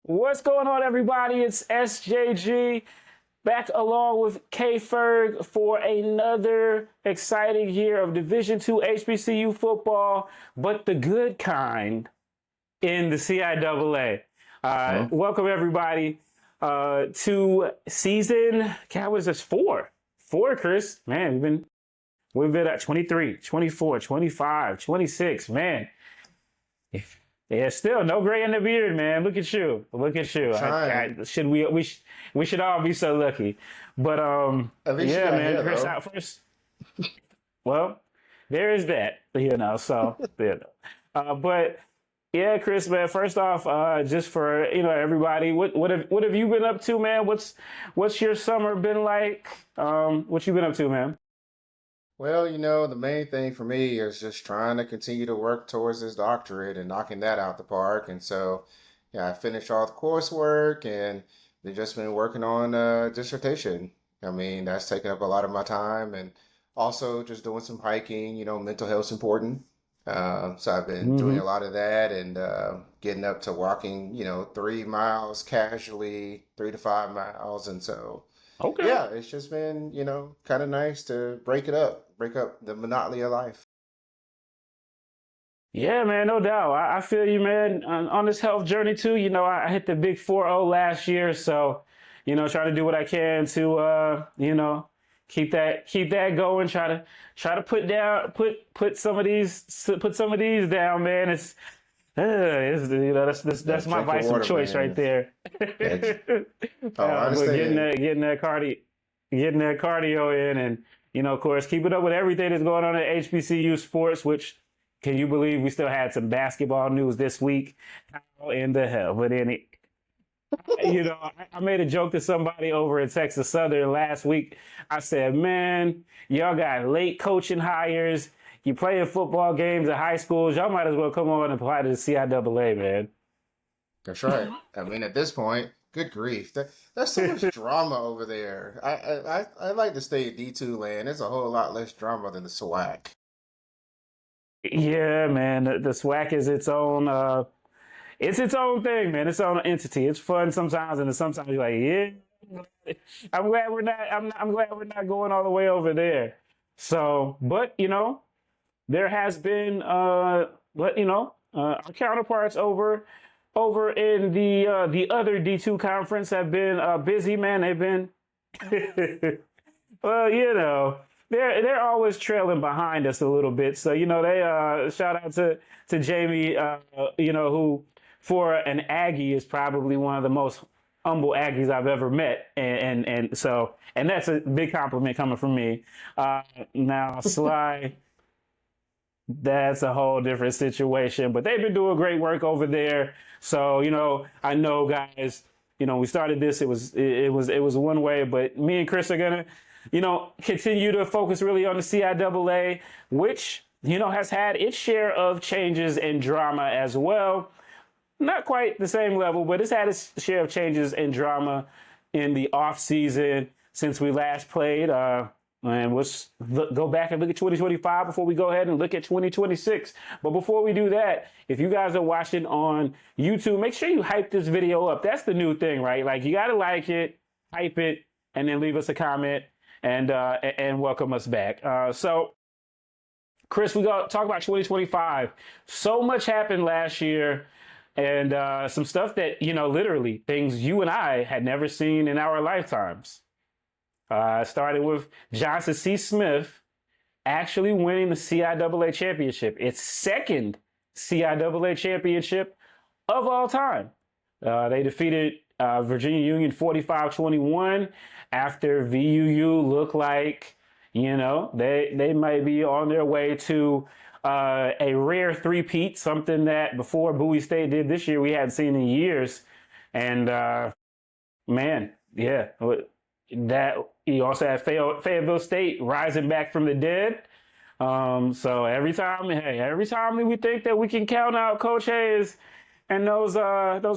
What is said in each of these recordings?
What's going on, everybody? It's SJG back along with K-Ferg for another exciting year of Division II HBCU football, but the good kind in the CIAA. Welcome, everybody, to season, God, what is this, four? Four, Chris. Man, we've been at 23, 24, 25, 26, man. Yeah, still no gray in the beard, man. Look at you. Look at you. We should all be so lucky. But At least you yeah, got man, hair, Chris though. out first. Well, there is that, so but yeah, Chris, man, first off, just for everybody, what have you been up to, man? What's your summer been like? What you been up to, man? Well, the main thing for me is just trying to continue to work towards this doctorate and knocking that out the park. And so, yeah, I finished all the coursework and they've just been working on dissertation. I mean, that's taken up a lot of my time and also just doing some hiking. Mental health's important. So I've been doing Hmm. a lot of that and getting up to walking, 3 miles casually, 3 to 5 miles. And so, Okay. yeah, it's just been, kind of nice to break up the monotony of life. Yeah, man, no doubt. I feel you, man. On this health journey too. I hit the big 4-0 last year, so trying to do what I can to keep that going. Try to put some of these down, man. Yeah, That's my drink your vice of water, choice right man. there. Yeah. Oh, I But understand. getting that cardio in, and of course, keep it up with everything that's going on in HBCU sports. Which, can you believe we still had some basketball news this week? How in the hell? But I made a joke to somebody over in Texas Southern last week. I said, man, y'all got late coaching hires. You playing football games at high schools. Y'all might as well come on and apply to the CIAA, man. That's right. I mean, at this point, good grief. There's so much drama over there. I like to stay in D2 land. There's a whole lot less drama than the SWAC. Yeah, man. The SWAC is it's its own thing, man. Its own entity. It's fun sometimes, and then sometimes you're like, yeah, I'm glad we're not going all the way over there. So, but there has been our counterparts over in the other D2 conference have been busy, man. They've been well, they're always trailing behind us a little bit. So they shout out to Jamie, who for an Aggie is probably one of the most humble Aggies I've ever met, and that's a big compliment coming from me. Now Sly, that's a whole different situation, but they've been doing great work over there. So I know, guys. We started this. It was one way, but me and Chris are gonna continue to focus really on the CIAA, which has had its share of changes and drama as well. Not quite the same level, but it's had its share of changes and drama in the off season since we last played. And go back and look at 2025 before we go ahead and look at 2026. But before we do that, if you guys are watching on YouTube, make sure you hype this video up. That's the new thing, right? Like, you got to like it, hype it, and then leave us a comment and welcome us back. So, Chris, we got to talk about 2025. So much happened last year, and some stuff that, literally things you and I had never seen in our lifetimes. Started with Johnson C. Smith actually winning the CIAA championship, its second CIAA championship of all time. They defeated Virginia Union 45-21 after VUU looked like, they might be on their way to a rare three-peat, something that before Bowie State did this year we hadn't seen in years. And man, yeah, that you also had Fayetteville State rising back from the dead. So every time we think that we can count out Coach Hayes and those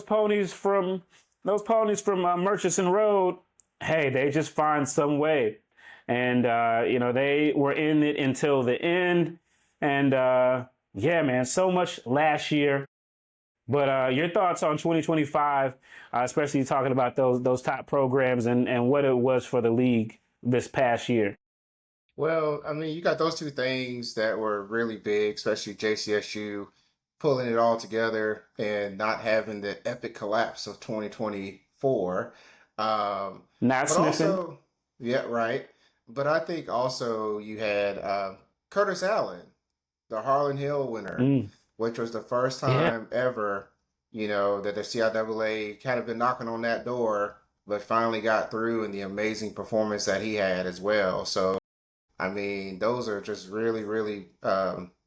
ponies from Murchison Road, hey, they just find some way. And they were in it until the end. And yeah, man, so much last year. But your thoughts on 2025, especially talking about those top programs and what it was for the league this past year. Well, I mean, you got those two things that were really big, especially JCSU pulling it all together and not having the epic collapse of 2024. Um, Not but sniffing. also, yeah, right. But I think also you had Curtis Allen, the Harlan Hill winner, Mm, which was the first yeah. time ever, that the CIAA kind of been knocking on that door, but finally got through in the amazing performance that he had as well. So, I mean, those are just really, really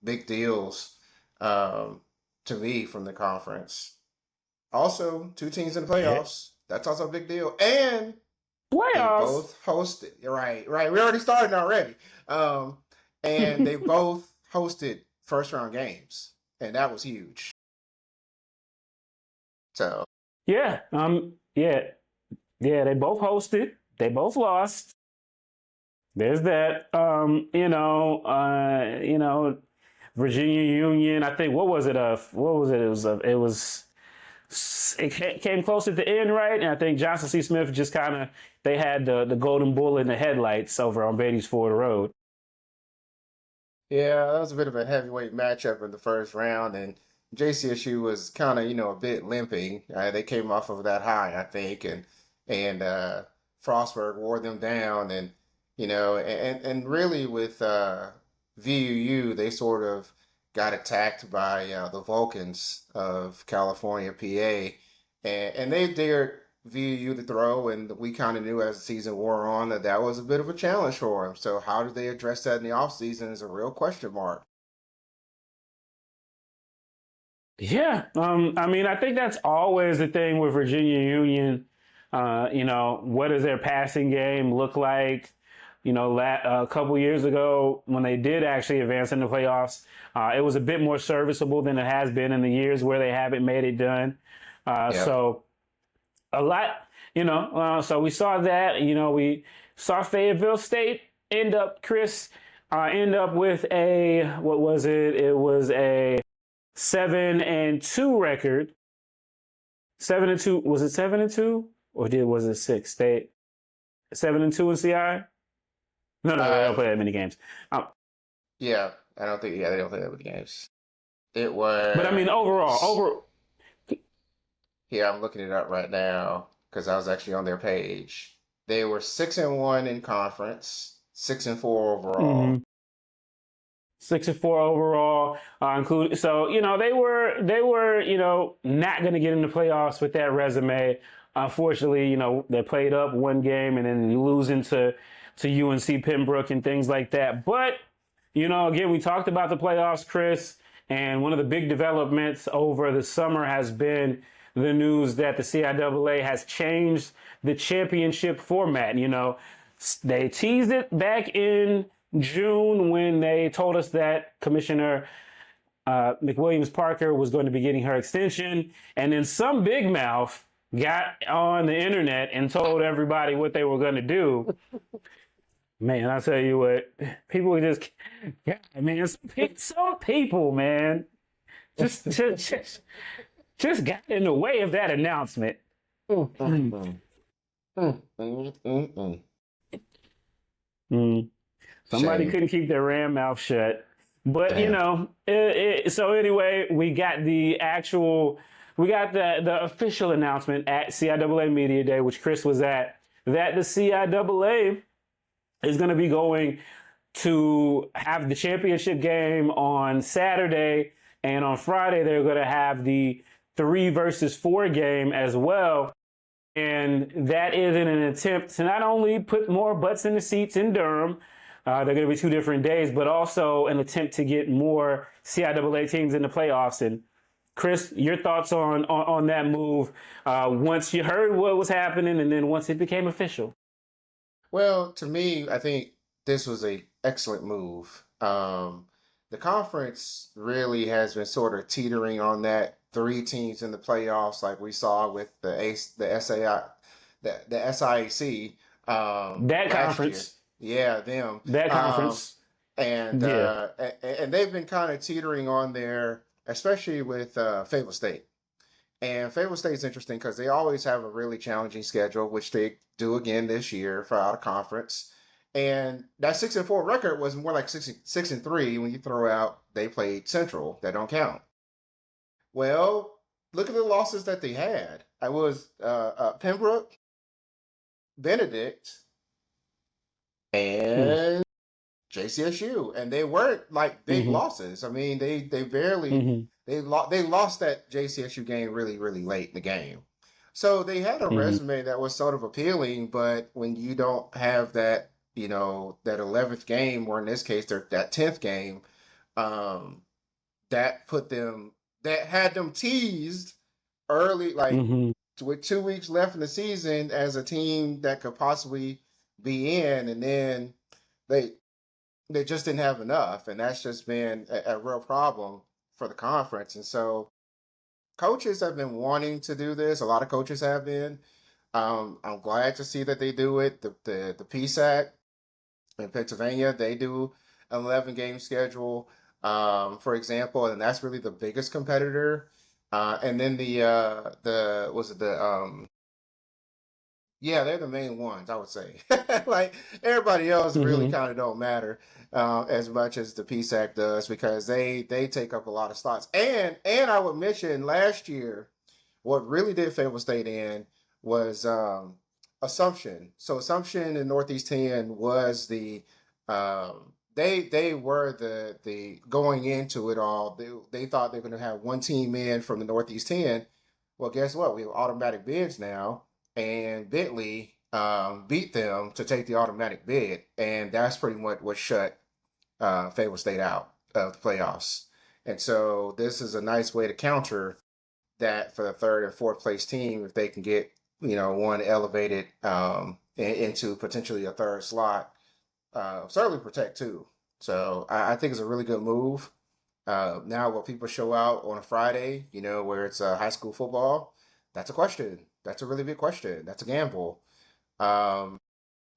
big deals um, to me from the conference. Also, two teams in the Yeah. playoffs. That's also a big deal. And they Playoffs. both hosted, right, right. We already started already. Um, and they both hosted first round games. And that was huge. So, Yeah. Yeah. Yeah. They both hosted. They both lost. There's that. Virginia Union. I think what was it? What was it? It came close at the end, right? And I think Johnson C. Smith just kind of they had the golden bull in the headlights over on Beatties Ford Road. yeah, that was a bit of a heavyweight matchup in the first round, and JCSU was kind of, a bit limping. They came off of that high, I think, and Frostburg wore them down, and really with VUU, they sort of got attacked by the Vulcans of California, PA, and they dared VU to throw, and we kind of knew as the season wore on that that was a bit of a challenge for them. So how did they address that in the offseason is a real question mark. Yeah, I mean, I think that's always the thing with Virginia Union. What does their passing game look like? A couple years ago when they did actually advance in the playoffs, it was a bit more serviceable than it has been in the years where they haven't made it done. Yep. So a lot, so we saw that. We saw Fayetteville State end up with a what was it? It was a 7-2 record. 7-2 was it 7-2 or was it six? State 7-2 in CI? No, they don't Uh, play that many games. Um, yeah, I don't think, yeah, they don't think that with the games. It but I mean, was, over. yeah, I'm looking it up right now because I was actually on their page. They were 6-1 in conference, 6-4 overall. Mhm. 6-4 overall, including so they were not going to get in the playoffs with that resume. Unfortunately, they played up one game and then losing to UNC Pembroke and things like that. But again, we talked about the playoffs, Chris, and one of the big developments over the summer has been the news that the CIAA has changed the championship format. They teased it back in June when they told us that Commissioner McWilliams Parker was going to be getting her extension, and then some big mouth got on the internet and told everybody what they were going to do. Man, I tell you what, people just, yeah, man, some people, man, just, just, just, just got in the way of that announcement. Mm, mm, mm, mm. Mm. Somebody Shame. couldn't keep their ram mouth shut. But Damn. so anyway, we got the official announcement at CIAA Media Day, which Chris was at, that the CIAA is going to be going to have the championship game on Saturday, and on Friday they're going to have the 3 versus 4 game as well. And that is in an attempt to not only put more butts in the seats in Durham, they're going to be 2 different days, but also an attempt to get more CIAA teams in the playoffs. And Chris, your thoughts on that move once you heard what was happening and then once it became official? Well, to me, I think this was a excellent move. The conference really has been sort of teetering on that 3 teams in the playoffs, like we saw with the SAI, the SIAC That last year. conference, Yeah, them. that Um, conference, and yeah. uh, and they've been kind of teetering on there, especially with Fayetteville State. And Fayetteville State is interesting because they always have a really challenging schedule, which they do again this year for out of conference. And that 6-4 record was more like 6-3 when you throw out they played Central. That don't count. Well, look at the losses that they had. I was Pembroke, Benedict, Hmm. and JCSU, and they weren't like big Hmm. losses. I mean, they barely Hmm. they lost that JCSU game really late in the game. So they had a Hmm. resume that was sort of appealing, but when you don't have that, that 11th game, or in this case, that 10th game, um, that put them that had them teased early, like Hmm. with 2 weeks left in the season as a team that could possibly be in, and then they they just didn't have enough, and that's just been a real problem for the conference. And so coaches have been wanting to do this. A lot of coaches have been. I'm glad to see that they do it. The PSAC in Pennsylvania, they do an 11 game schedule, for example, and that's really the biggest competitor. And then the was it the yeah, they're the main ones, I would say. Like everybody else really Hmm. kind of don't matter as much as the PSAC does, because they take up a lot of slots. And I would mention last year, what really did Fayetteville State in was Assumption. So Assumption in Northeast 10 was they were the going into it all. They thought they were going to have one team in from the Northeast 10. Well, guess what? We have automatic bids now, and Bentley beat them to take the automatic bid, and that's pretty much what shut Fayetteville State out of the playoffs. And so this is a nice way to counter that for the third and fourth place team, if they can get one elevated into potentially a third slot, certainly protect two. So I think it's a really good move. Now, will people show out on a Friday, where it's high school football? That's a question. That's a really big question. That's a gamble. Um,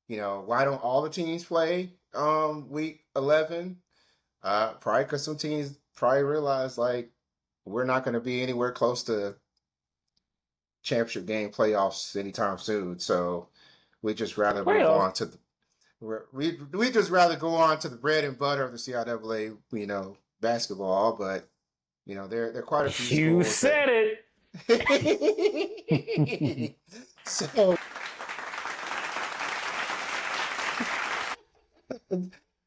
why don't all the teams play week 11? Probably because some teams probably realize, like, we're not going to be anywhere close to championship game playoffs anytime soon. So we just rather move Playoffs. on to we just rather go on to the bread and butter of the CIAA, basketball. But there are quite a few You schools that. said it. So,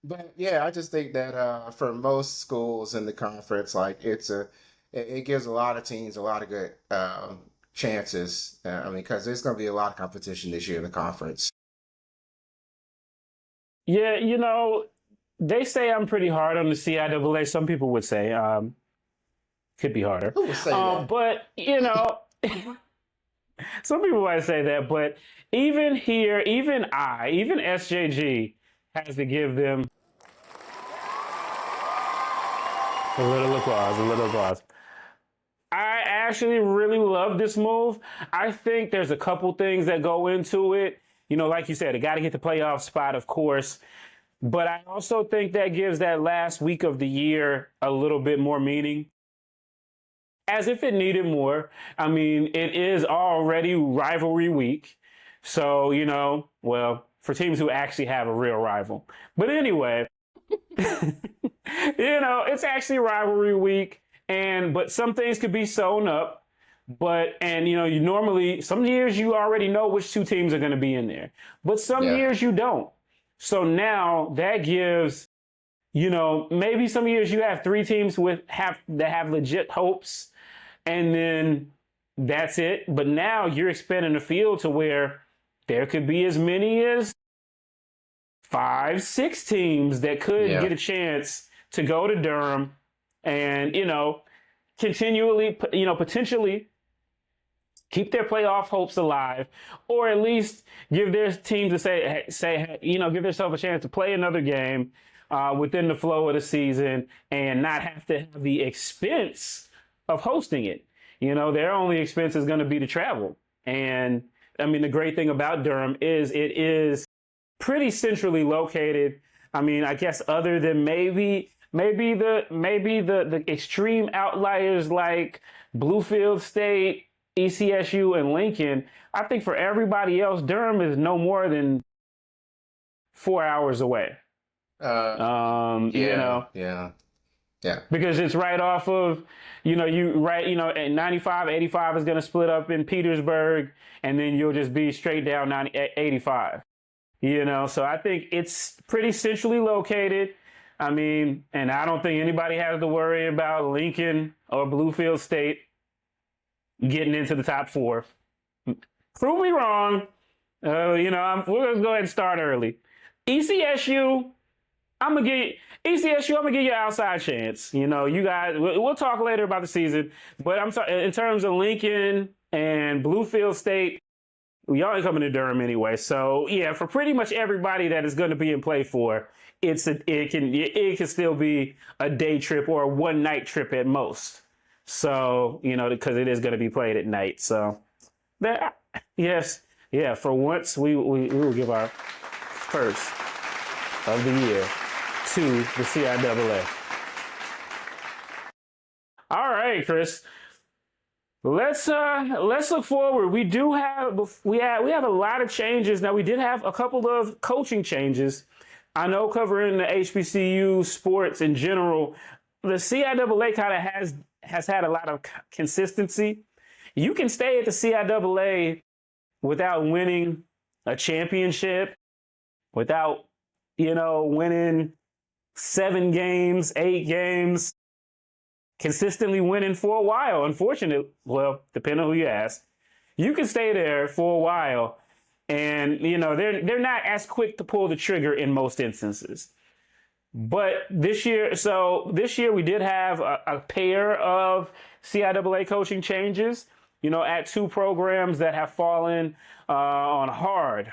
but yeah, I just think that for most schools in the conference, like it gives a lot of teams a lot of good chances. I mean, because there's going to be a lot of competition this year in the conference. Yeah, they say I'm pretty hard on the CIAA. Some people would say could be harder, Who would say that? but some people might say that. But even here, even SJG has to give them a little applause, a little applause. I actually really love this move. I think there's a couple things that go into it. Like you said, it got to get the playoff spot, of course. But I also think that gives that last week of the year a little bit more meaning, as if it needed more. I mean, it is already rivalry week. So, well, for teams who actually have a real rival. But anyway, it's actually rivalry week, but some things could be sewn up. And you normally, some years you already know which two teams are going to be in there, but some Yeah, years you don't. So now that gives, maybe some years you have three teams that have legit hopes, and then that's it. But now you're expanding the field to where there could be as many as 5, 6 teams that could yeah, get a chance to go to Durham and, continually, potentially keep their playoff hopes alive, or at least give their team to give themselves a chance to play another game within the flow of the season and not have to have the expense of hosting it. Their only expense is going to be to travel. And I mean, the great thing about Durham is it is pretty centrally located. I mean, I guess other than maybe the extreme outliers like Bluefield State ECSU and Lincoln. I think for everybody else, Durham is no more than 4 hours away. Uh, You yeah, know, yeah, yeah. because it's right off of, and 95, 85 is going to split up in Petersburg, and then you'll just be straight down 85. So I think it's pretty centrally located. I mean, and I don't think anybody has to worry about Lincoln or Bluefield State getting into the top four. Prove me wrong. We're going to go ahead and start early. ECSU, I'm gonna give ECSU. I'm gonna give you an outside chance. You guys. We'll talk later about the season, but I'm sorry. In terms of Lincoln and Bluefield State, y'all ain't coming to Durham anyway. So yeah, for pretty much everybody that is going to be in play for, it can still be a day trip or a one night trip at most. So because it is going to be played at night. So that yes, yeah. For once, we will give our first of the year to the CIAA. All right, Chris. Let's look forward. We have a lot of changes. Now we did have a couple of coaching changes. I know covering the HBCU sports in general, the CIAA kind of has had a lot of consistency. You can stay at the CIAA without winning a championship, without winning 7 games, 8 games, consistently winning for a while. Unfortunately, well, depending on who you ask, you can stay there for a while, and they're not as quick to pull the trigger in most instances. But this year we did have a pair of CIAA coaching changes. At 2 programs that have fallen on hard,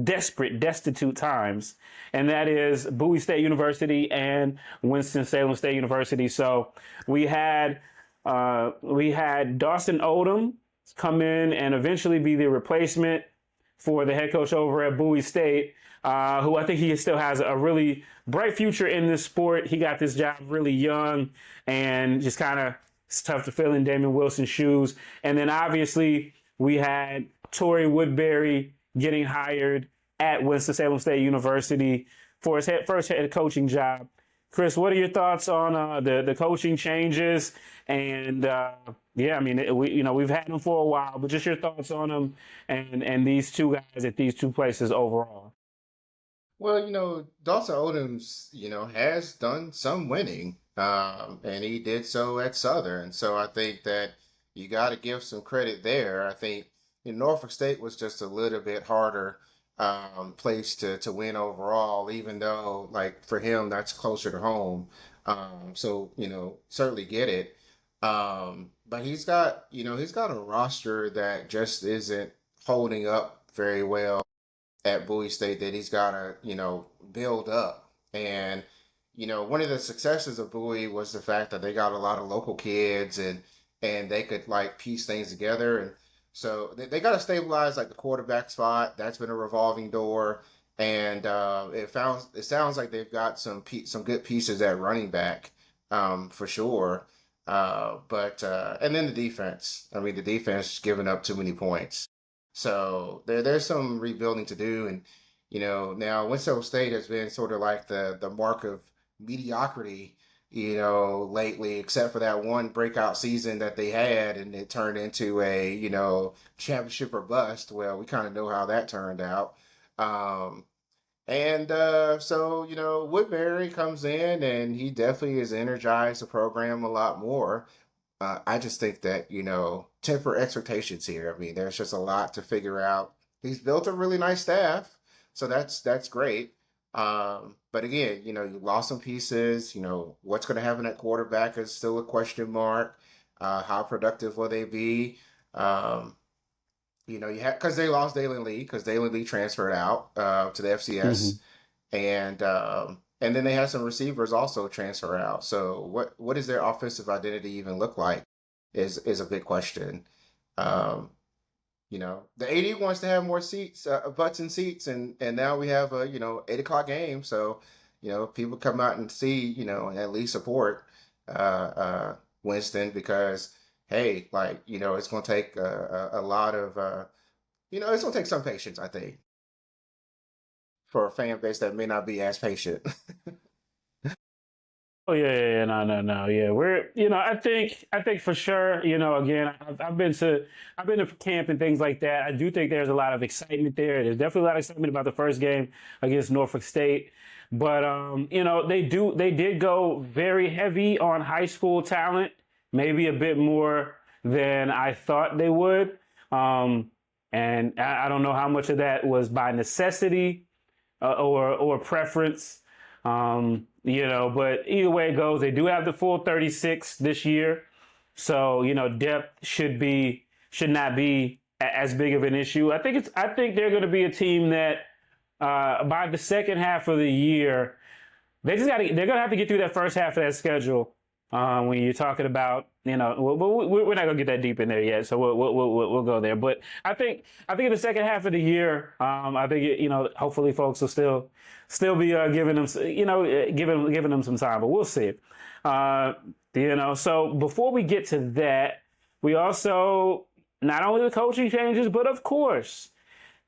desperate, destitute times, and that is Bowie State University and Winston-Salem State University. So we had Dawson Odom come in and eventually be the replacement for the head coach over at Bowie State, who I think he still has a really bright future in this sport. He got this job really young, and just kind of it's tough to fill in Damon Wilson's shoes. And then obviously we had Torrey Woodbury getting hired at Winston-Salem State University for his first head coaching job. Chris, what are your thoughts on the coaching changes? And yeah, I mean, we've had them for a while, but just your thoughts on them and these two guys at these two places overall. Well, Dawson Odoms, has done some winning, and he did so at Southern. So I think that you got to give some credit there. I think Norfolk State was just a little bit harder place to win overall, even though like for him that's closer to home. So certainly get it. But he's got a roster that just isn't holding up very well at Bowie State that he's got to, build up. And, one of the successes of Bowie was the fact that they got a lot of local kids and they could like piece things together. And so they got to stabilize like the quarterback spot. That's been a revolving door. And it sounds like they've got some good pieces at running back, for sure. But and then the defense. I mean, the defense is giving up too many points. So there's some rebuilding to do, and now Winslow State has been sort of like the mark of mediocrity, lately, except for that one breakout season that they had, and it turned into a championship or bust. Well, we kind of know how that turned out. Um, and so Woodbury comes in, and he definitely has energized the program a lot more. I just think that, temper expectations here. I mean, there's just a lot to figure out. He's built a really nice staff, so that's great. But again, you lost some pieces. What's going to happen at quarterback is still a question mark. How productive will they be? You had because they lost Dalen Lee because Dalen Lee transferred out to the FCS, and then they had some receivers also transfer out. So what does their offensive identity even look like is a big question. Um, the AD wants to have more seats, butts and seats, and now we have a 8 o'clock game, so people come out and see and at least support uh, Winston because hey, like, it's going to take a lot of, it's going to take some patience, I think, for a fan base that may not be as patient. Oh yeah, yeah, yeah, no, no, no, yeah. I think for sure, again, I've been to camp and things like that. I do think there's a lot of excitement there. There's definitely a lot of excitement about the first game against Norfolk State, but they did go very heavy on high school talent, maybe a bit more than I thought they would. Um, and I don't know how much of that was by necessity or preference. But either way it goes, they do have the full 36 this year, so depth should not be as big of an issue. I think they're going to be a team that by the second half of the year they're gonna have to get through that first half of that schedule. When you're talking about, we're not gonna get that deep in there yet, so we'll go there. But I think in the second half of the year, I think hopefully folks will still be giving them, giving them some time, but we'll see. So before we get to that, we also not only the coaching changes, but of course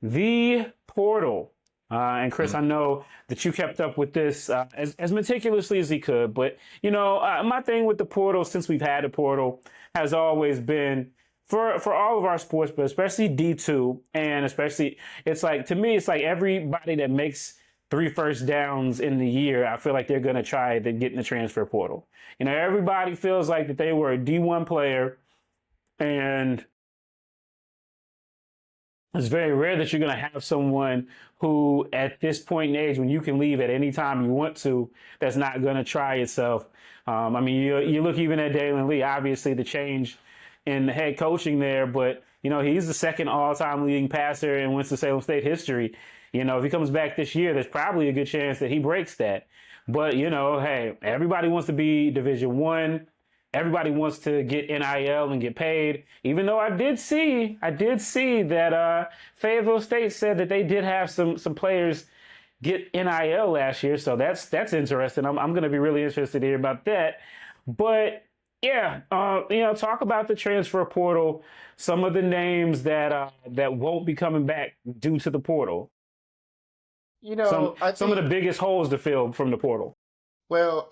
the portal. And Chris, I know that you kept up with this as meticulously as he could, but my thing with the portal, since we've had a portal, has always been for all of our sports, but especially D2, and especially it's like, to me, it's like everybody that makes three first downs in the year, I feel like they're going to try to get in the transfer portal. Everybody feels like that they were a D1 player, and it's very rare that you're going to have someone who, at this point in age, when you can leave at any time you want to, that's not going to try itself. I mean, you look even at Dalen Lee, obviously the change in the head coaching there, but he's the second all-time leading passer in Winston-Salem State history. If he comes back this year, there's probably a good chance that he breaks that. But hey, everybody wants to be Division One. Everybody wants to get NIL and get paid. Even though I did see that Fayetteville State said that they did have some players get NIL last year, so that's interesting. I'm going to be really interested to hear about that. But yeah, talk about the transfer portal. Some of the names that won't be coming back due to the portal. I Some of think, the biggest holes to fill from the portal. well,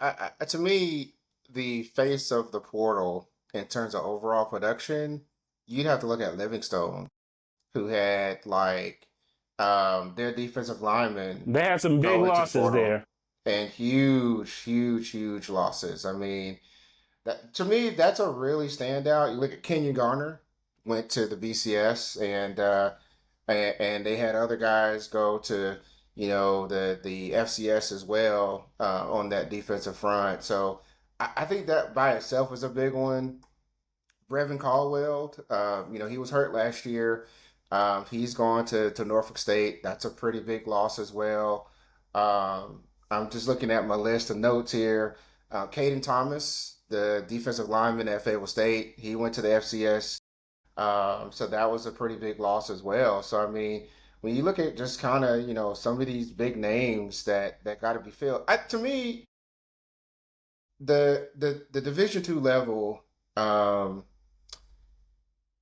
to me, the face of the portal in terms of overall production, you'd have to look at Livingstone, who had like their defensive linemen They had some big go into the losses portal there. and huge, huge, huge losses. I mean, to me, that's a really standout. You look at Kenyon Garner, went to the BCS, and they had other guys go to the FCS as well on that defensive front. So I think that by itself is a big one. Brevin Caldwell, he was hurt last year. He's gone to Norfolk State. That's a pretty big loss as well. I'm just looking at my list of notes here. Caden Thomas, the defensive lineman at Fayetteville State, he went to the FCS. So that was a pretty big loss as well. So I mean, when you look at just kind of some of these big names that got to be filled, to me, the Division II level.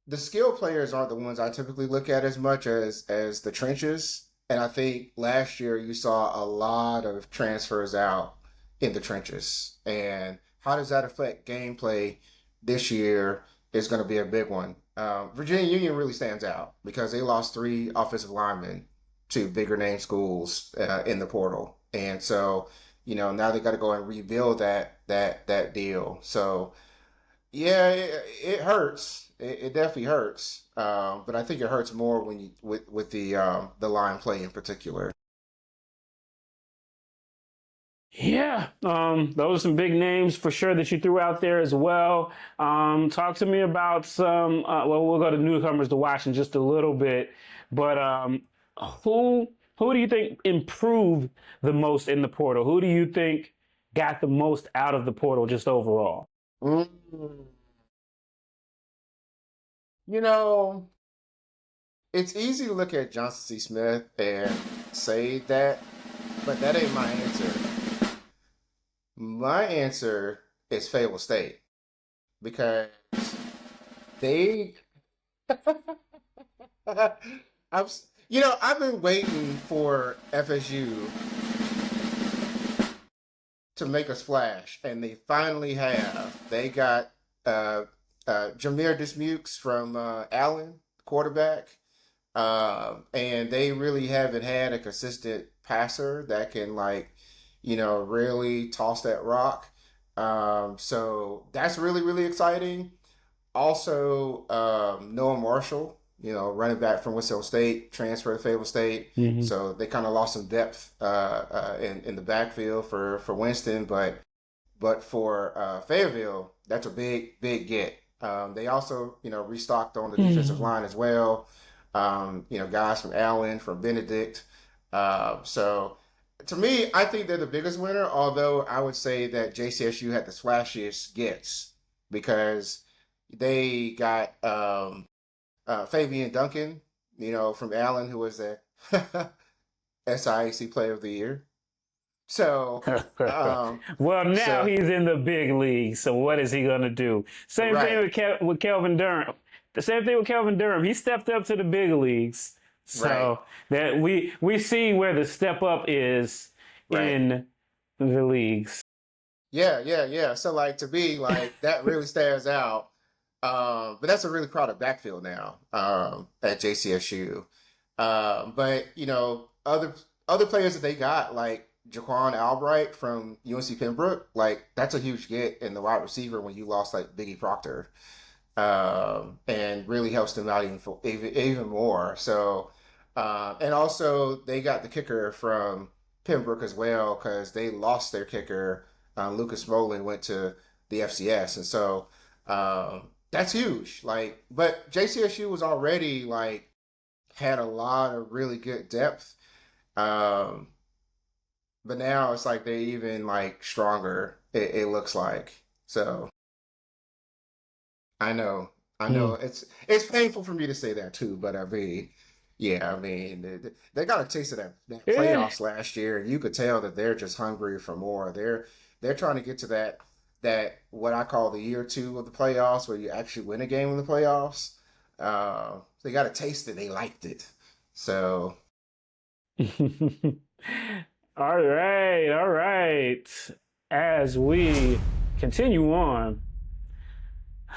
The skill players aren't the ones I typically look at as much as the trenches. And I think last year you saw a lot of transfers out in the trenches. And how does that affect gameplay this year is going to be a big one. Virginia Union really stands out because they lost three offensive linemen to bigger name schools in the portal. And so, now they got to go and rebuild that deal. So yeah, it hurts. It definitely hurts. But I think it hurts more when you with the line play in particular. Yeah, those are some big names for sure that you threw out there as well. Talk to me about some. Well, we'll go to newcomers to watch in just a little bit, but who who do you think improved the most in the portal? Who do you think got the most out of the portal just overall? Mm, you know, it's easy to look at Johnson C. Smith and say that, but that ain't my answer. My answer is Fayetteville State because They, I've been waiting for FSU to make a splash, and they finally have. They got uh, Jameer Dismukes from Allen, quarterback, and they really haven't had a consistent passer that can really toss that rock. So that's really really exciting. Also, Noah Marshall, running back from Winston State, transferred to Fayetteville State. Hmm. So they kind of lost some depth in the backfield for Winston, but for Fayetteville, that's a big big get. They also restocked on the defensive line as well. Guys from Allen, from Benedict. So to me, I think they're the biggest winner. Although I would say that JCSU had the splashiest gets because they got Fabian Duncan, from Allen, who was the SIAC Player of the Year. So, um, Well, now so he's in the big league. So what is he gonna do? Same thing right, with Kelvin Durham. The same thing with Kelvin Durham. He stepped up to the big leagues. right, So that we see where the step up is right. in the leagues. Yeah, yeah, yeah. So to be that really stands out. But that's a really crowded backfield now at JCSU. But other players that they got like Jaquan Albright from UNC Pembroke, that's a huge get in the wide receiver when you lost Biggie Proctor, and really helps them out even more. So, and also they got the kicker from Pembroke as well because they lost their kicker. Lucas Rowland went to the FCS, and so that's huge. But JCSU was already had a lot of really good depth. Um, but now it's they're even stronger. It looks like so. I know, I know. Mm. It's painful for me to say that too, but I mean, yeah, I mean, they got a taste of that Yeah. playoffs last year, and you could tell that they're just hungry for more. They're trying to get to that what I call the year two of the playoffs, where you actually win a game in the playoffs. They got a taste it, they liked it. So All right, all right. As we continue on,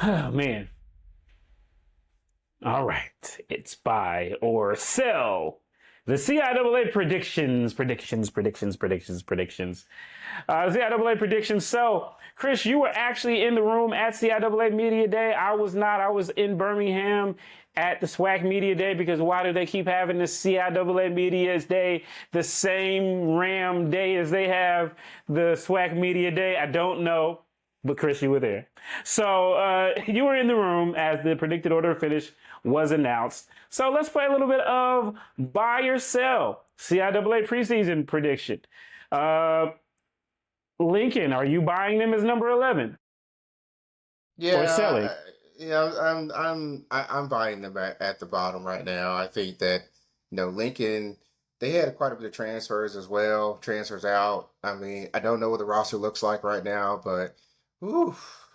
oh man. All right, it's buy or sell. The CIAA predictions. CIAA predictions. So, Chris, you were actually in the room at CIAA Media Day. I was not. I was in Birmingham at the SWAC Media Day because why do they keep having the CIAA Media Day the same Ram day as they have the SWAC Media Day? I don't know. But Chris, you were there. So you were in the room as the predicted order of finish was announced. So let's play a little bit of buy or sell. CIAA preseason prediction. Uh, Lincoln, are you buying them as number 11 or selling? yeah, I'm buying them at the bottom right now. I think that Lincoln, they had quite a bit of transfers as well, transfers out. I mean, I don't know what the roster looks like right now, but ooh,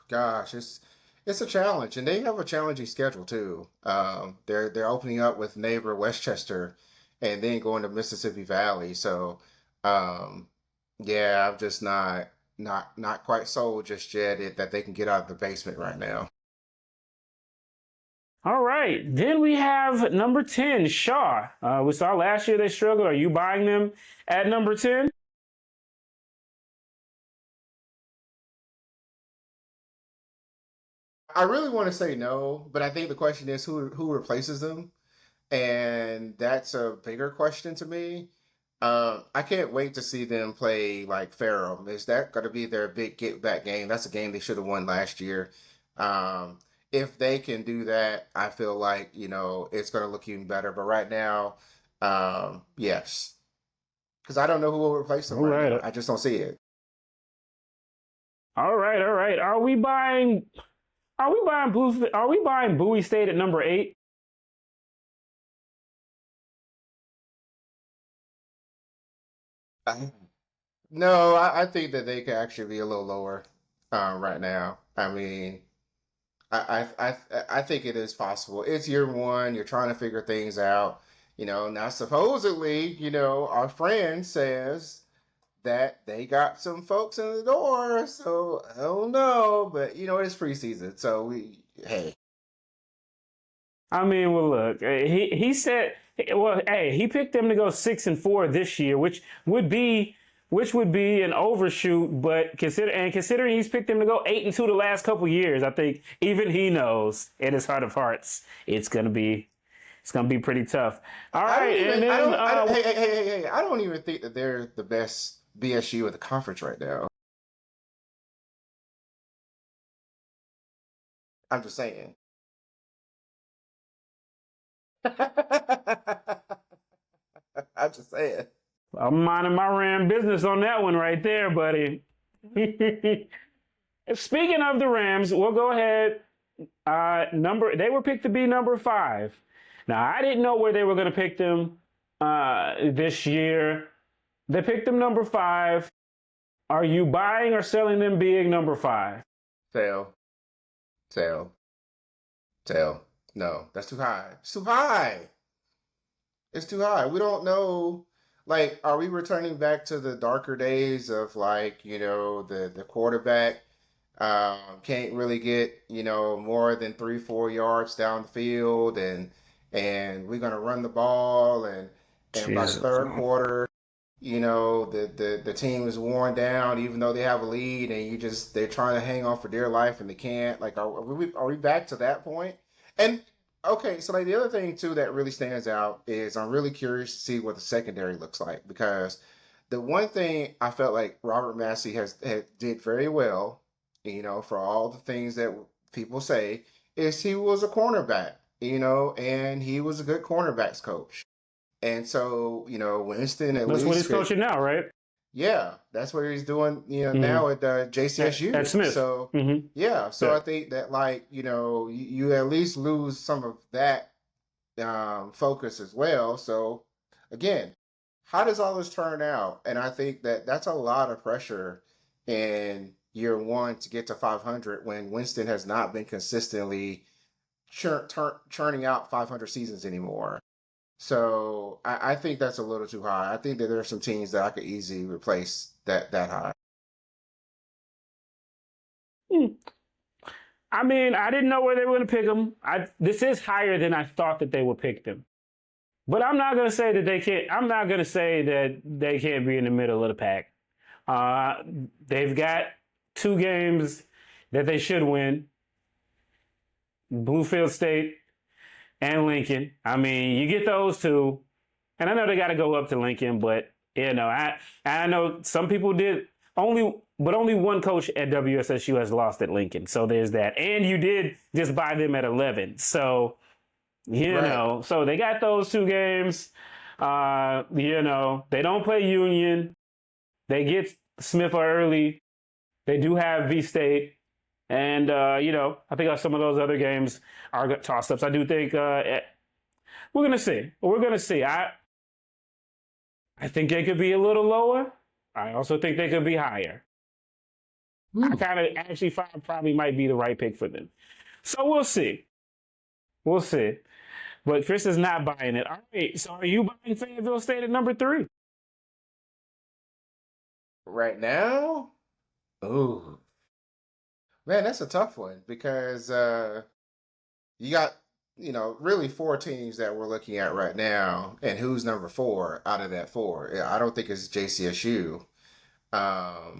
gosh, it's a challenge, and they have a challenging schedule too. They're opening up with neighbor Westchester, and then going to Mississippi Valley. So, um, yeah, I'm just not quite sold just yet that they can get out of the basement right now. All right. Then we have number 10, Shaw. We saw last year they struggled. Are you buying them at number 10? I really want to say no, but I think the question is who replaces them, and that's a bigger question to me. I can't wait to see them play Ferrum. Is that going to be their big get back game? That's a game they should have won last year. Um, if they can do that, I feel it's going to look even better. But right now, yes, because I don't know who will replace them All right now. right. I just don't see it. All right. All right. Are we buying Bowie State at number 8? No, I think that they could actually be a little lower right now. I mean, I think it is possible. It's year one. You're trying to figure things out. Now supposedly, our friend says that they got some folks in the door. So I don't know, but it's preseason. So hey, I mean, well, look, he said, well, hey, he picked them to go 6-4 this year, which would be an overshoot, but considering he's picked them to go 8-2 the last couple years, I think even he knows in his heart of hearts it's gonna be pretty tough. All I don't right, and even, then I don't, hey, I don't even think that they're the best BSU in the conference right now. I'm just saying. I'm just saying. I'm minding my Ram business on that one right there, buddy. Speaking of the Rams, we'll go ahead. They were picked to be number 5. Now I didn't know where they were going to pick them this year. They picked them number 5. Are you buying or selling them being number 5? Tail, tail, tail. No, that's too high. It's too high. It's too high. We don't know. Like, are we returning back to the darker days of like, the quarterback can't really get, more than 3, 4 yards down the field, and we're gonna run the ball, and by the Jesus. third quarter, the team is worn down, even though they have a lead, and they're trying to hang on for dear life and they can't. Like, are we back to that point? And okay, so like the other thing too that really stands out is I'm really curious to see what the secondary looks like, because the one thing I felt like Robert Massey did very well, for all the things that people say, is he was a cornerback, and he was a good cornerbacks coach. And so, Winston at That's what least he's could, coaching now, right? yeah, that's what he's doing, Mm-hmm. now at At JCSU. Smith. So, Mm-hmm. yeah, so Yeah. I think that, like, you at least lose some of that focus as well. So, again, how does all this turn out? And I think that that's a lot of pressure in year one to get to 500 when Winston has not been consistently churning out 500 seasons anymore. So I think that's a little too high. I think that there are some teams that I could easily replace that high. Hmm. I mean, I didn't know where they were going to pick them. This is higher than I thought that they would pick them. But I'm not going to say that they can't. I'm not going to say that they can't be in the middle of the pack. Uh, they've got 2 games that they should win: Bluefield State and Lincoln. I mean, you get those 2, and I know they got to go up to Lincoln, but I know some people did only one coach at WSSU has lost at Lincoln, so there's that. And you did just buy them at 11, so Right. so they got those 2 games. They don't play Union. They get Smith early. They do have V State. And, I think some of those other games are toss ups. I do think we're going to see. We're going to see. I think they could be a little lower. I also think they could be higher. I Hmm. kind of actually find probably might be the right pick for them. So we'll see. We'll see. But Chris is not buying it. All right. So are you buying Fayetteville State at number 3? Right now, oh man, that's a tough one because you got really 4 teams that we're looking at right now, and who's number 4 out of that 4? Yeah, I don't think it's JCSU. Um,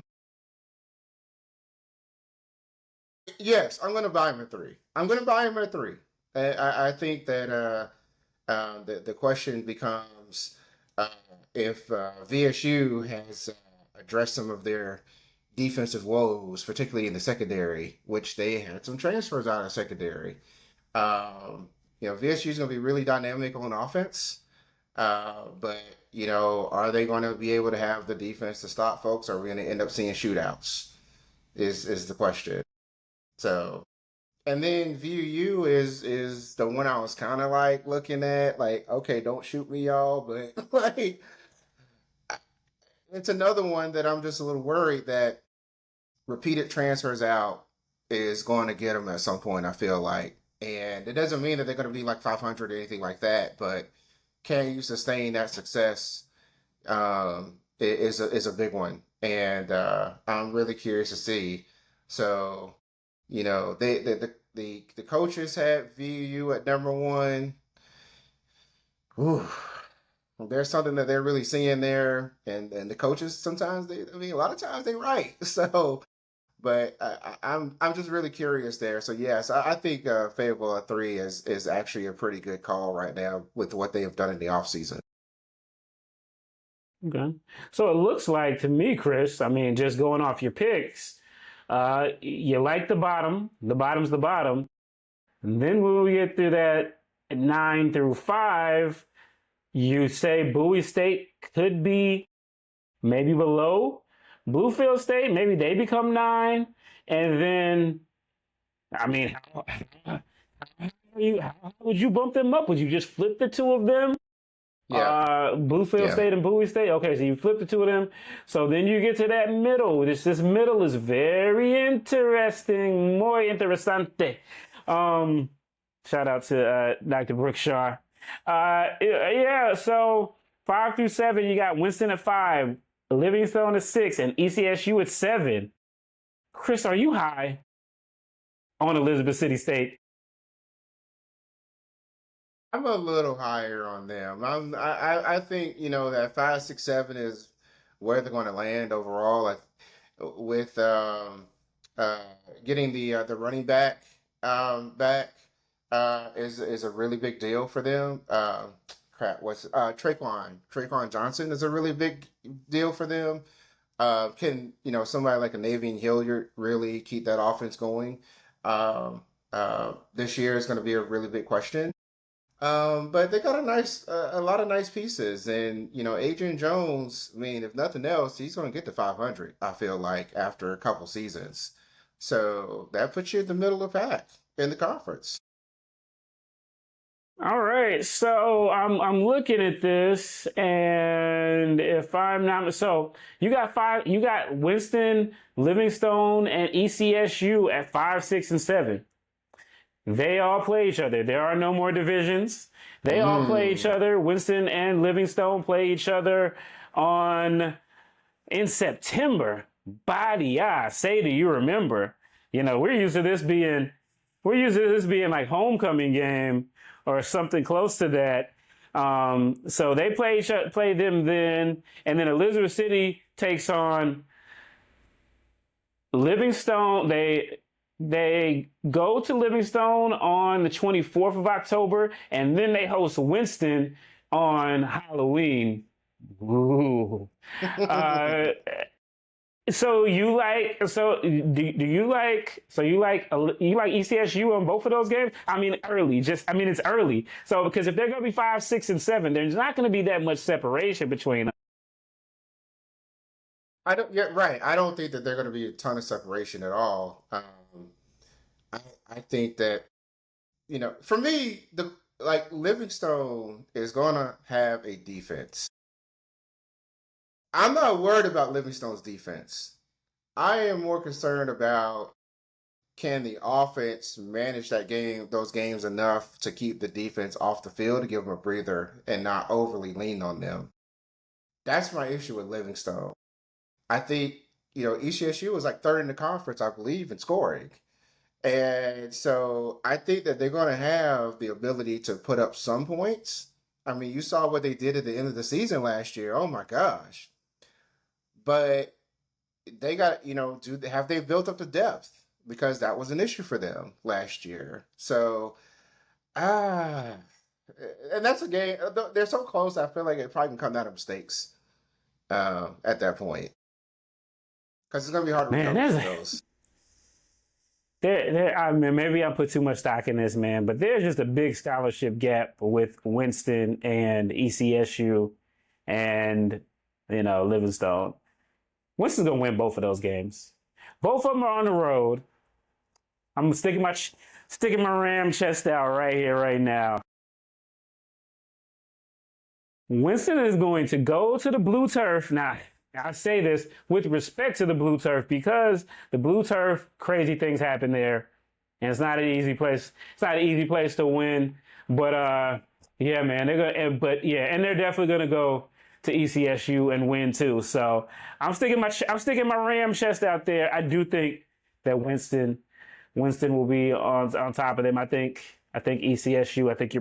yes, I'm going to buy him at 3. I'm going to buy him at 3. I think that the question becomes uh, if VSU has addressed some of their defensive woes, particularly in the secondary, which they had some transfers out of secondary. Um, VSU is going to be really dynamic on offense, but are they going to be able to have the defense to stop folks? Or are we going to end up seeing shootouts? Is the question. So, and then VU is the one I was kind of like looking at, like, okay, don't shoot me, y'all, but like it's another one that I'm just a little worried that repeated transfers out is going to get them at some point, I feel like. And it doesn't mean that they're going to be like 500 or anything like that, but can you sustain that success is a big one. And I'm really curious to see. So, the coaches had VU at number one. Ooh, there's something that they're really seeing there, and the coaches sometimes a lot of times they right. So, but I'm just really curious there. So yes, I think Fayetteville at three is actually a pretty good call right now with what they have done in the offseason. Okay. So it looks like to me, Chris, I mean, just going off your picks, you like the bottom. The bottom's the bottom. And then when we get through that 9 through 5, you say Bowie State could be maybe below Bluefield State. Maybe they become 9. And then, I mean, how would you bump them up? Would you just flip the two of them? Yeah, Bluefield yeah. State and Bowie State. Okay, so you flip the two of them. So then you get to that middle. This middle is very interesting, muy interesante. Um, Shout out to Dr. Brookshaw. Yeah, so 5 through 7, you got Winston at 5, Livingstone at 6, and ECSU at 7. Chris, are you high on Elizabeth City State? I'm a little higher on them. I think that 5, 6, 7 is where they're going to land overall. With uh, getting the running back is a really big deal for them. What's Traquan Johnson is a really big deal for them. Can somebody like a Navian Hilliard really keep that offense going? This year is going to be a really big question. But they got a lot of nice pieces, and Adrian Jones. I mean, if nothing else, he's going to get to 500. I feel like after a couple seasons, so that puts you in the middle of the pack in the conference. All right, so I'm looking at this, and if I'm not so, you got Winston, Livingstone, and ECSU at 5, 6, and 7. They all play each other. There are no more divisions. They all play each Mm. other. Winston and Livingstone play each other on in September. Body, say, do you remember? We're used to this being like homecoming game or something close to that. So they play them then, and then Elizabeth City takes on Livingstone. They go to Livingstone on the 24th of October, and then they host Winston on Halloween. Ooh. Uh, so you like ECSU on both of those games? I mean, it's early. So because if they're going to be 5, 6, and 7, there's not going to be that much separation between them. I don't. Yeah, right. I don't think that they're going to be a ton of separation at all. I I think that for me, the like Livingstone is going to have a defense. I'm not worried about Livingstone's defense. I am more concerned about can the offense manage those games enough to keep the defense off the field to give them a breather and not overly lean on them. That's my issue with Livingstone. I think, ECSU was like third in the conference, I believe, in scoring. And so I think that they're going to have the ability to put up some points. I mean, you saw what they did at the end of the season last year. Oh my gosh. But they got, have they built up the depth? Because that was an issue for them last year. So, ah, and that's a game. They're so close. I feel like it probably can come down to mistakes at that point because it's going to be hard to Man, recover there's from a, those. I mean, maybe I put too much stock in this, man, but there's just a big scholarship gap with Winston and ECSU and, Livingstone. Winston's going to win both of those games. Both of them are on the road. I'm sticking my ram chest out right here, right now. Winston is going to go to the blue turf. Now, I say this with respect to the blue turf because the blue turf, crazy things happen there, and it's not an easy place. It's not an easy place to win. But yeah, man, they're gonna. But yeah, and they're definitely gonna go to ECSU and win too. So I'm sticking my Ram chest out there. I do think that Winston will be on top of them. I think ECSU. I think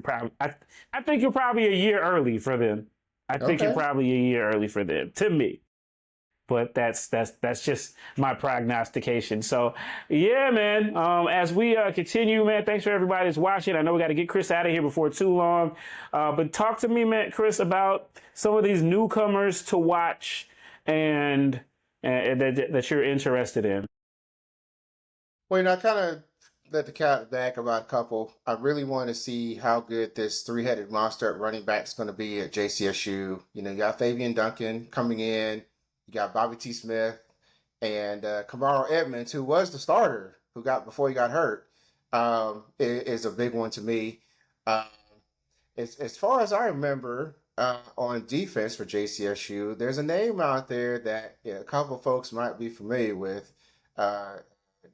you're probably a year early for them. I think you're Okay. probably a year early for them to me. But that's just my prognostication. So yeah, man. As we continue, man. Thanks for everybody that's watching. I know we got to get Chris out of here before too long. But talk to me, man, Chris, about some of these newcomers to watch and that you're interested in. Well, I kind of let the cat back about a couple. I really want to see how good this three-headed monster at running back is going to be at JCSU. You got Fabian Duncan coming in. You got Bobby T. Smith and Kamaro Edmonds, who was the starter, who got before he got hurt, is a big one to me. Um, as far as I remember, on defense for JCSU, there's a name out there that a couple of folks might be familiar with, uh,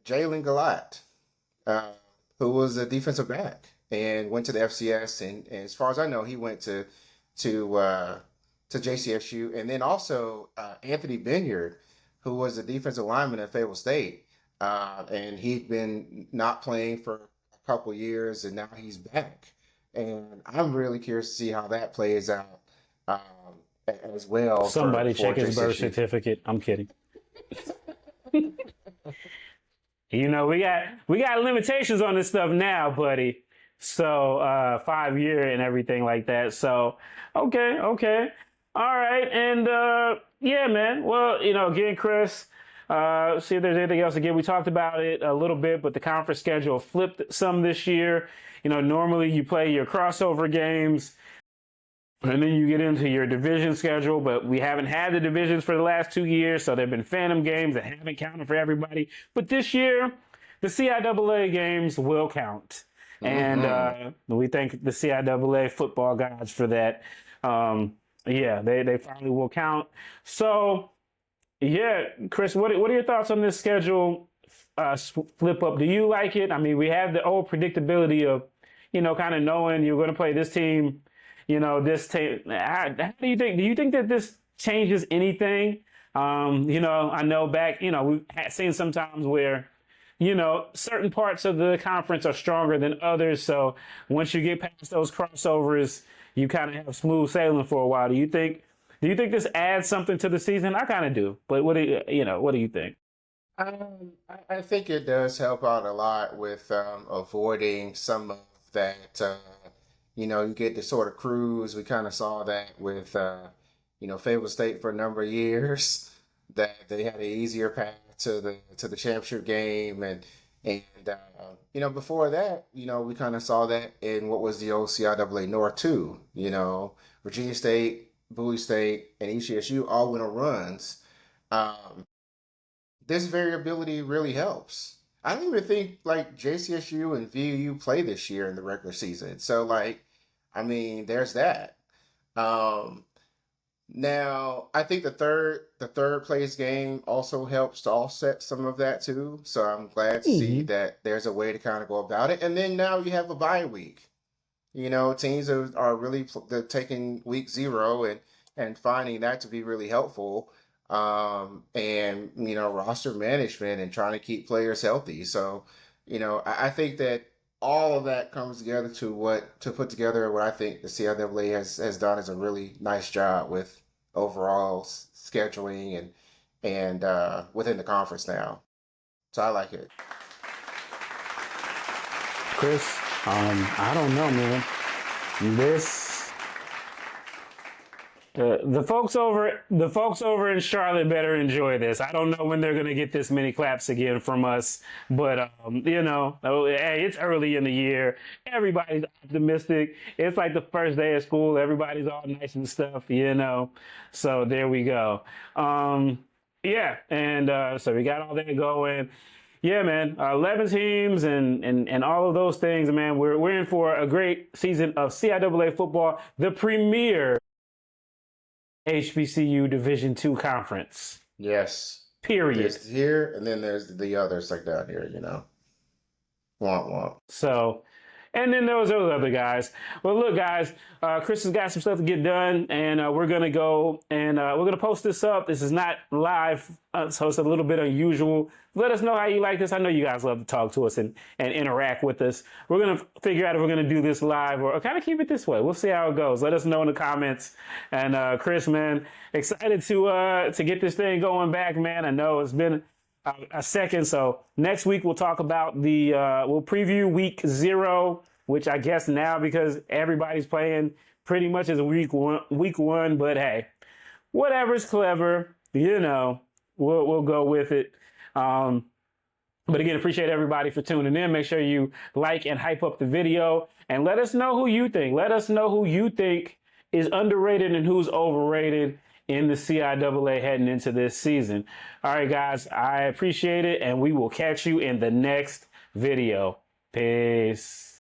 Jalen Galat, uh, who was a defensive back and went to the FCS. And as far as I know, he went to uh, to JCSU, and then also Anthony Binyard, who was a defensive lineman at Fayetteville State, and he'd been not playing for a couple years, and now he's back. And I'm really curious to see how that plays out as well Somebody for check his birth JCSU. certificate. I'm kidding. We got limitations on this stuff now, buddy. So 5 year and everything like that. So okay. All right. And yeah, man. Well, again, Chris, see if there's anything else. Again, we talked about it a little bit, but the conference schedule flipped some this year. Normally you play your crossover games and then you get into your division schedule, but we haven't had the divisions for the last 2 years, so there have been phantom games that haven't counted for everybody. But this year, the CIAA games will count. And Hmm. we thank the CIAA football gods for that. Yeah, they finally will count. So, yeah, Chris, what are your thoughts on this schedule flip up? Do you like it? I mean, we have the old predictability of, kind of knowing you're going to play this team, this team. How do you think? Do you think that this changes anything? I know back, we've seen sometimes where, certain parts of the conference are stronger than others. So once you get past those crossovers, you kind of have smooth sailing for a while. Do you think this adds something to the season? I kind of do. But what do you think? I think it does help out a lot with avoiding some of that. You get to sort of cruise. We kind of saw that with, Fayetteville State for a number of years, that they had an easier path to the championship game, and before that, we kind of saw that in what was the old CIAA North too. Virginia State, Bowie State, and ECSU all went on runs. Um, this variability really helps. I don't even think like JCSU and VU play this year in the regular season. So like, I mean, there's that. Um, Now I think the third place game also helps to offset some of that too. So I'm glad to see Hmm. that there's a way to kind of go about it. And then now you have a bye week. Teams are really they're taking week zero and finding that to be really helpful. And roster management and trying to keep players healthy. So, I think that all of that comes together to put together what I think the CIAA has done is a really nice job with overall scheduling and within the conference now. So I like it. Chris, I don't know, man. This the folks over in Charlotte better enjoy this. I don't know when they're gonna get this many claps again from us, but hey, it's early in the year. Everybody's optimistic. It's like the first day of school. Everybody's all nice and stuff. So there we go. Yeah, and so we got all that going. Yeah, man. 11 teams and all of those things, man. We're in for a great season of CIAA football, the premier HBCU Division II conference. Yes. Period. There's here, and then there's the others like down here, you know. Womp womp. So, and then there was those other guys. Well, look, guys, Chris has got some stuff to get done, and we're gonna go and we're gonna post this up. This is not live, so it's a little bit unusual. Let us know how you like this. I know you guys love to talk to us and interact with us. We're gonna figure out if we're gonna do this live or kind of keep it this way. We'll see how it goes. Let us know in the comments. And Chris, man, excited to get this thing going back, man. I know it's been a second. So next week we'll talk about we'll preview week 0, which I guess now because everybody's playing pretty much as week one. But hey, whatever's clever, you know, we'll go with it. But again, appreciate everybody for tuning in. Make sure you like and hype up the video and let us know who you think. Let us know who you think is underrated and who's overrated in the CIAA heading into this season. All right, guys, I appreciate it, and we will catch you in the next video. Peace.